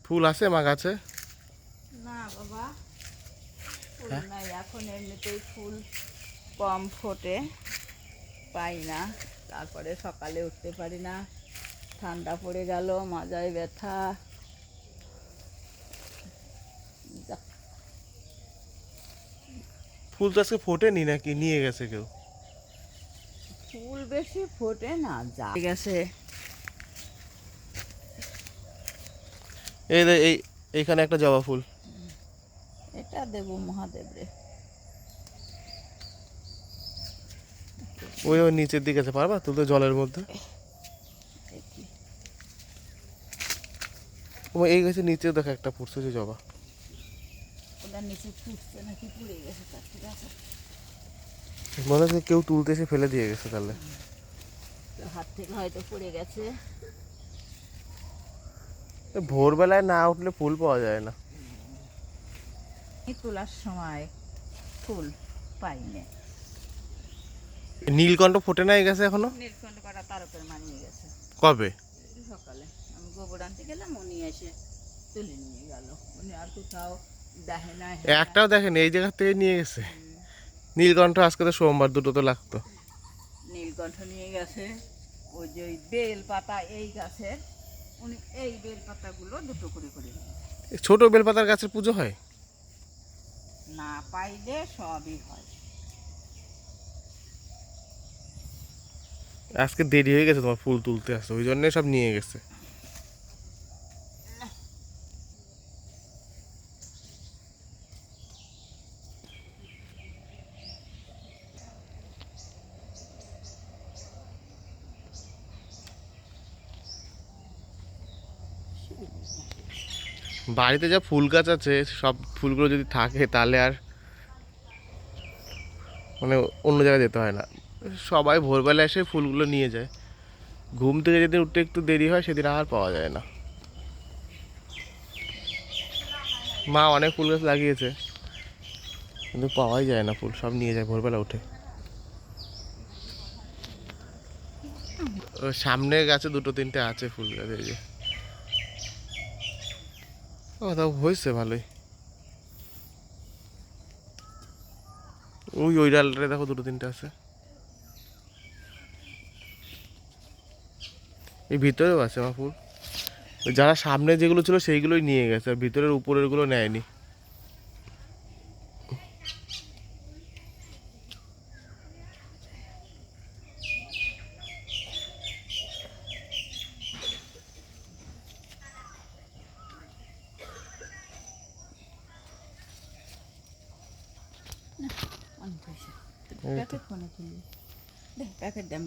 ফুল আছে মা গাছে? না বাবা, ফুল নাই এখন, এমনিতেই ফুল কম ফোটে, পাই না। তারপরে সকালে উঠতে পারি না, ঠান্ডা পড়ে গেল, মাজায় ব্যথা। যাক, ফুল তো আজকে ফোটেনি নাকি, নিয়ে গেছে কেউ? ফুল বেশি ফোটে না, যা গেছে। এই এই এইখানে একটা জবা ফুল। এটা দেব মহাদেব রে। ওই ওই নিচের দিকে আছে, পারবা তুলতে জলের মধ্যে? দেখি, ও এই গাছের নিচে দেখো একটা ফুটছে যে জবা। ওটা নিচে ফুটছে নাকি পুড়ে গেছে, তার ঠিক আছে। মনে হচ্ছে কেউ তুলতে এসে ফেলে দিয়ে গেছে তাহলে। তো হাত থেকে হয়তো পড়ে গেছে। ভোরবেলায় না উঠলে ফুল পাওয়া যায় না। এই তোলার সময় ফুল পাইনি। নীলকণ্ঠ ফোটে না এই গাছে এখনো? নীলকণ্ঠ পাড়া তারকের মানিয়ে গেছে কবে? সকালে আমি গোবর আনতে গেলাম, উনি এসে তুলে নিয়ে গেল। উনি আর কোথাও দেখে না। একটাও দেখেনি, এই জায়গা থেকে নিয়ে গেছে। নীলকণ্ঠ আজকে তো সোমবার, দুটো তো লাগতো। নীলকণ্ঠ নিয়ে গেছে। ওই যে ওই বেল পাতা এই গাছের, উনি এই বেল পাতাগুলো দুটো করে করে নিয়ে গেছে। ছোট বেলপাতার গাছের পুজো হয়? না পাইলে সবই হয়। আজকে দেরি হয়ে গেছে তোমার ফুল তুলতে আসতে, ওই জন্য সব নিয়ে গেছে। বাড়িতে যা ফুল গাছ আছে সব ফুলগুলো যদি থাকে তাহলে আর মানে অন্য জায়গায় যেতে হয় না। সবাই ভোরবেলা এসে ফুলগুলো নিয়ে যায়। ঘুম থেকে যেদিন উঠতে একটু দেরি হয় সেদিন আর পাওয়া যায় না। মা অনেক ফুল গাছ লাগিয়েছে কিন্তু পাওয়াই যায় না ফুল, সব নিয়ে যায় ভোরবেলা উঠে। ওই সামনের গাছে দুটো তিনটে আছে ফুল গাছ, এই যে। ও তাও হয়েছে ভালোই। ওই ওই ডালটায় দেখো দুটো তিনটে আছে। এই ভিতরেও আছে আমার ফুল। ওই যারা সামনে যেগুলো ছিল সেইগুলোই নিয়ে গেছে, আর ভিতরের উপরের গুলো নেয়নি। অনেক পয়সা প্যাকেট ফোনে কিনবি, প্যাকেট দাম